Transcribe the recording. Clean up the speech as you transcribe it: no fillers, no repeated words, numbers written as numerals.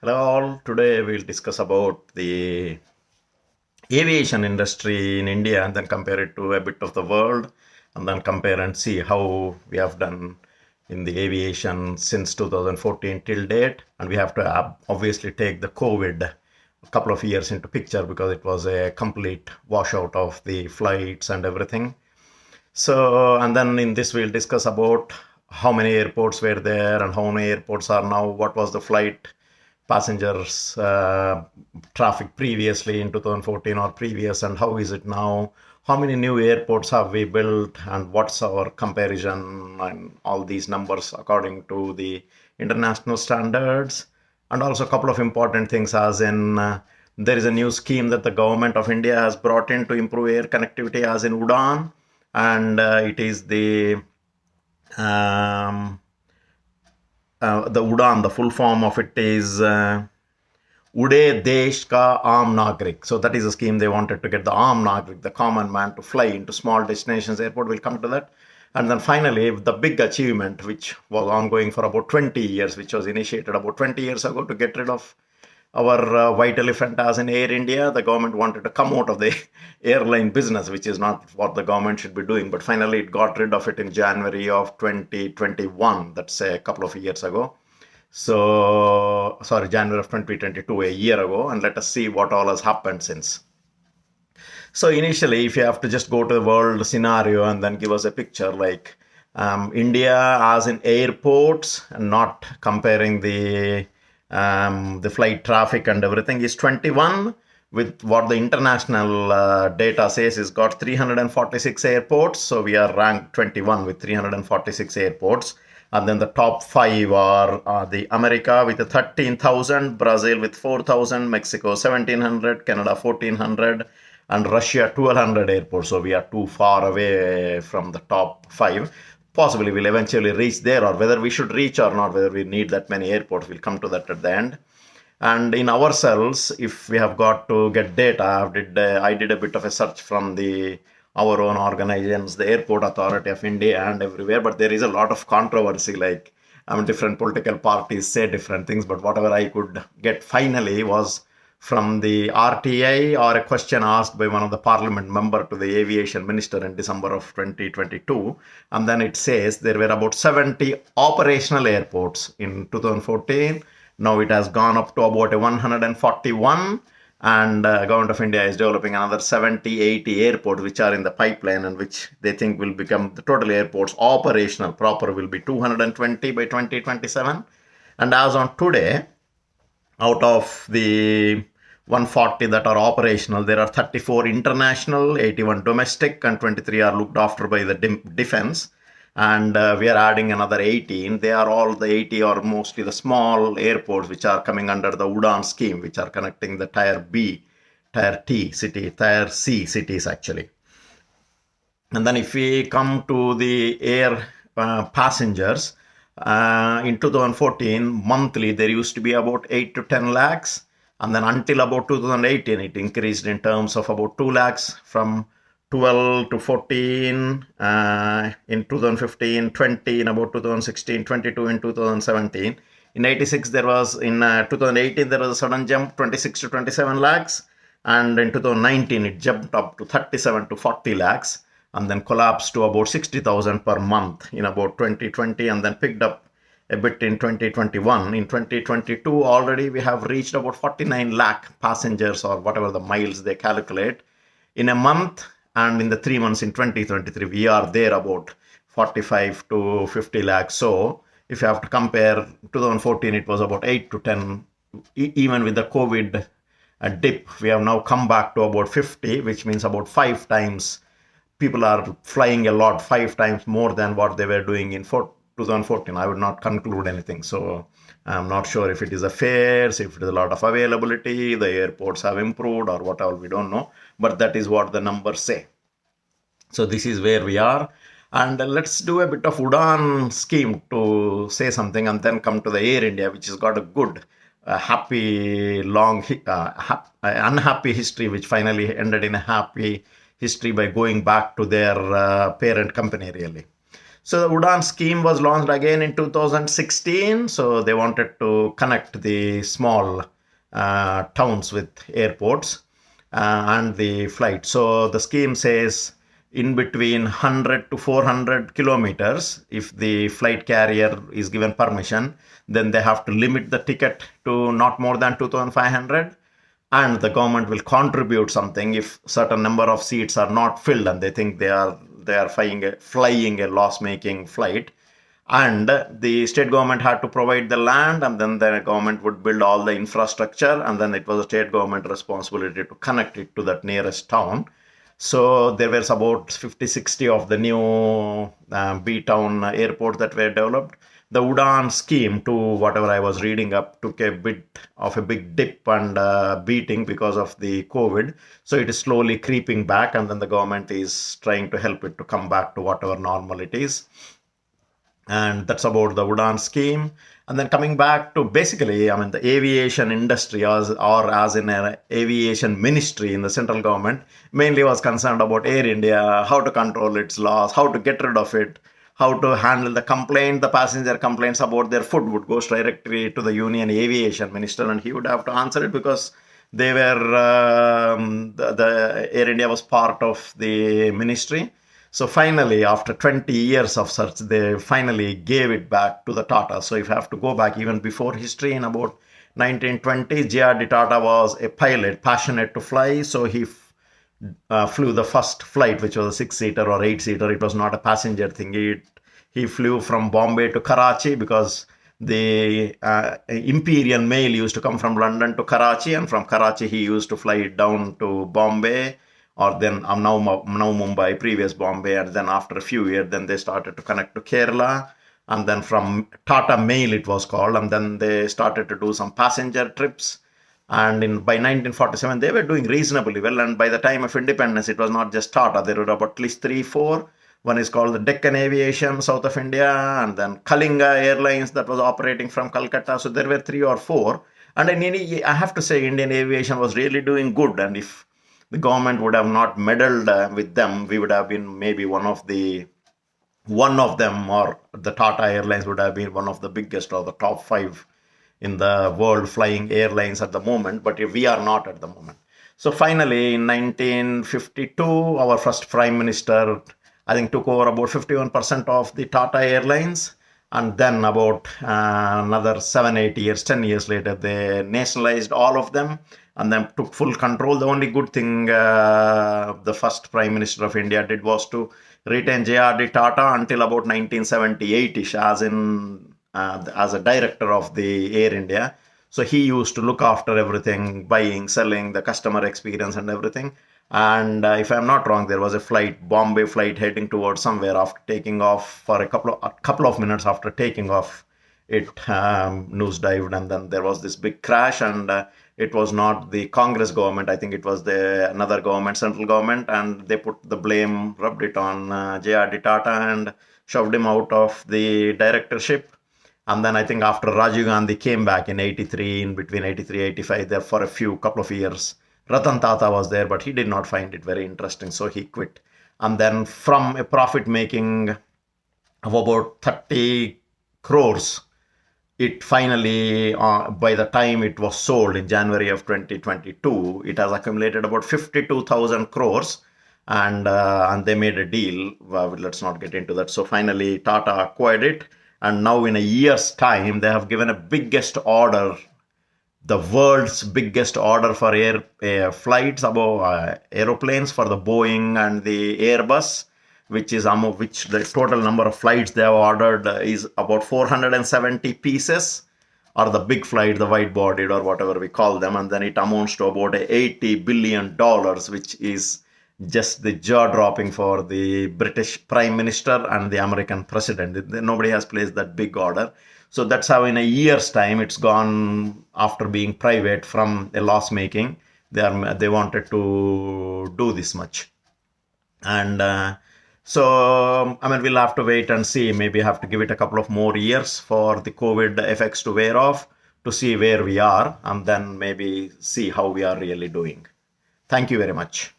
Hello all. Today we'll discuss about the aviation industry in India and then compare it to a bit of the world and then compare and see how we have done in the aviation since 2014 till date. And we have to obviously take the COVID a couple of years into picture because it was a complete washout of the flights and everything. So, and then in this we'll discuss about how many airports were there and how many airports are now, what was the flight passengers traffic previously in 2014 or previous, and how is it now, how many new airports have we built, and what's our comparison and all these numbers according to the international standards. And also a couple of important things, as in there is a new scheme that the government of India has brought in to improve air connectivity, as in UDAN, and it is the UDAN, the full form of it is Ude Desh Ka Aam Nagrik. So that is a scheme they wanted to get the Aam Nagrik, the common man, to fly into small destinations airport. We'll come to that. And then finally, the big achievement, which was ongoing for about 20 years, which was initiated about 20 years ago to get rid of our white elephant as in Air India. The government wanted to come out of the airline business, which is not what the government should be doing. But finally, it got rid of it in January of 2021. That's a couple of years ago. So, sorry, January of 2022, a year ago. And let us see what all has happened since. So initially, if you have to just go to the world scenario and then give us a picture, like India as in airports, and not comparing the flight traffic and everything, is 21, with what the international data says is got 346 airports. So we are ranked 21 with 346 airports. And then the top five are the America with 13,000, Brazil with 4,000, Mexico 1,700, Canada 1,400, and Russia 1,200 airports. So we are too far away from the top five. Possibly we'll eventually reach there, or whether we should reach or not, whether we need that many airports, we'll come to that at the end. And in ourselves, if we have got to get data, I did a bit of a search from our own organizations, the Airport Authority of India and everywhere, but there is a lot of controversy, like different political parties say different things, but whatever I could get finally was from the RTI, or a question asked by one of the parliament member to the aviation minister in December of 2022. And then it says there were about 70 operational airports in 2014. Now it has gone up to about 141, and government of India is developing another 70, 80 airports which are in the pipeline, and which they think will become the total airports operational proper will be 220 by 2027. And as on today, out of the 140 that are operational, there are 34 international, 81 domestic, and 23 are looked after by the defense. And we are adding another 18. They are all, the 80 are mostly the small airports which are coming under the UDON scheme, which are connecting the Tier B, Tier T city, Tier C cities actually. And then if we come to the air passengers, in 2014, monthly, there used to be about 8 to 10 lakhs. And then until about 2018, it increased in terms of about 2 lakhs from 12 to 14 in 2015, 20 in about 2016, 22 in 2017. In 86, there was, in 2018, there was a sudden jump, 26 to 27 lakhs. And in 2019, it jumped up to 37 to 40 lakhs. And then collapsed to about 60,000 per month in about 2020, and then picked up a bit in 2021. In 2022, already we have reached about 49 lakh passengers, or whatever the miles they calculate, in a month. And in the 3 months in 2023, we are there about 45 to 50 lakhs. So if you have to compare, 2014, it was about 8 to 10. Even with the COVID dip, we have now come back to about 50, which means about 5 times. People are flying a lot, 5 times more than what they were doing in 2014. I would not conclude anything. So I'm not sure if it is the fares, if it is a lot of availability, the airports have improved, or whatever, we don't know. But that is what the numbers say. So this is where we are. And let's do a bit of UDAN scheme to say something, and then come to the Air India, which has got a good, happy, long, unhappy history, which finally ended in a happy history by going back to their parent company, really. So the UDON scheme was launched again in 2016. So they wanted to connect the small towns with airports and the flight. So the scheme says in between 100 to 400 kilometers, if the flight carrier is given permission, then they have to limit the ticket to not more than 2,500, and the government will contribute something if certain number of seats are not filled and they think they are flying a loss making flight, and the state government had to provide the land, and then the government would build all the infrastructure, and then it was a state government responsibility to connect it to that nearest town. So there was about 50-60 of the new B-town airports that were developed. The UDAN scheme, to whatever I was reading up, took a bit of a big dip and beating because of the COVID. So it is slowly creeping back, and then the government is trying to help it to come back to whatever normal it is. And that's about the UDAN scheme. And then coming back to basically, I mean, the aviation industry, or as in an aviation ministry in the central government, mainly was concerned about Air India, how to control its loss, how to get rid of it, how to handle the complaint. The passenger complaints about their food would go directly to the Union Aviation Minister, and he would have to answer it because they were the Air India was part of the ministry. So finally, after 20 years of search, they finally gave it back to the Tata. So if you have to go back even before history, in about 1920s, J.R.D. Tata was a pilot, passionate to fly. So he flew the first flight, which was a 6-seater or 8-seater. It was not a passenger thing. He flew from Bombay to Karachi because the Imperial Mail used to come from London to Karachi, and from Karachi he used to fly it down to Bombay, or then now Mumbai, previous Bombay, and then after a few years, then they started to connect to Kerala, and then from Tata Mail it was called, and then they started to do some passenger trips, and by 1947 they were doing reasonably well, and by the time of independence it was not just Tata, there were about at least 3-4. One is called the Deccan Aviation, south of India, and then Kalinga Airlines that was operating from Calcutta. So there were 3 or 4, and I have to say Indian aviation was really doing good, and if the government would have not meddled with them, we would have been maybe one of them, or the Tata Airlines would have been one of the biggest or the top 5 in the world flying airlines at the moment, but we are not at the moment. So finally, in 1952, our first Prime Minister, I think, took over about 51% of the Tata Airlines, and then about another 7-8 years, 10 years later, they nationalized all of them and then took full control. The only good thing the first Prime Minister of India did was to retain J.R.D. Tata until about 1978-ish as a director of the Air India. So he used to look after everything, buying, selling, the customer experience and everything. And if I'm not wrong, there was a Bombay flight heading towards somewhere. After taking off, for a couple of minutes after taking off, it nosedived, and then there was this big crash, and it was not the Congress government. I think it was another government, central government, and they rubbed it on J.R.D. Tata and shoved him out of the directorship. And then I think after Rajiv Gandhi came back in 83, in between 83-85, there for a couple of years, Ratan Tata was there, but he did not find it very interesting, so he quit. And then from a profit making of about 30 crores, it finally, by the time it was sold in January of 2022, it has accumulated about 52,000 crores, and they made a deal. Let's not get into that. So finally, Tata acquired it, and now in a year's time, they have given the world's biggest order for flights above aeroplanes for the Boeing and the Airbus, which the total number of flights they have ordered is about 470 pieces, or the big flight, the wide-bodied or whatever we call them, and then it amounts to about $80 billion, which is just the jaw-dropping for the British Prime Minister and the American President. Nobody has placed that big order. So that's how in a year's time it's gone, after being private from a loss making. They wanted to do this much. And so, I mean, we'll have to wait and see. Maybe have to give it a couple of more years for the COVID effects to wear off, to see where we are, and then maybe see how we are really doing. Thank you very much.